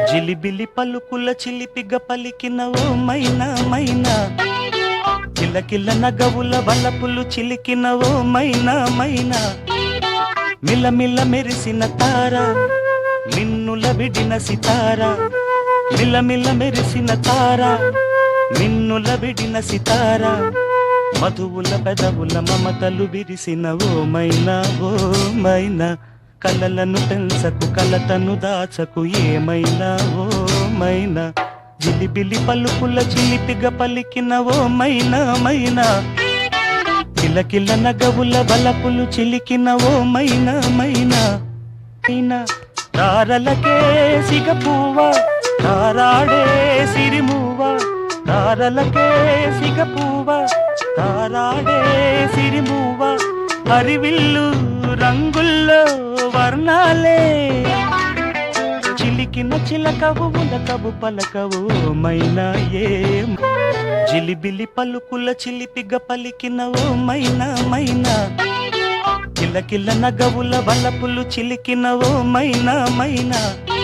జిలిబిలి పలుకుల చిలిపిగ పలికిన ఓ మైనా మైనా, కిలకిల నగవుల వలపులు చిలికిన ఓ మైనా మైనా, మిలమిల మెరిసిన తార మిన్నుల విడిన సితార, మిలమిల మెరిసిన తార మిన్నుల విడిన సితార, మధువుల పెదవుల మమతలు విరిసిన ఓ మైనా ఓ మైనా, కలలను పెంచకు కలతను దాచకు ఏమైనా ఓ మైనా, జిలిబిలి పలుకుల చిలిపిగ పలికిన ఓ మైనా మైనా, కిలకిల నగవుల బలపులు చిలికిన ఓ మైనా మైనా మైనా, తారలకే సిగపువ్వ తారాడే సిరిమువ్వ, తారలకే సిగపువ్వ తారాడే సిరిమువ్వ, హరివిల్లు రంగుల్లో వర్ణాలే చిలికిన చిలకవు ఉలకవు పలకవు మైనా ఏ, జిలిబిలి పలుకుల చిలిపిగ పలికిన ఓ మైనా మైనా, కిలకిల నగవుల వలపులు చిలికిన ఓ మైనా మైనా.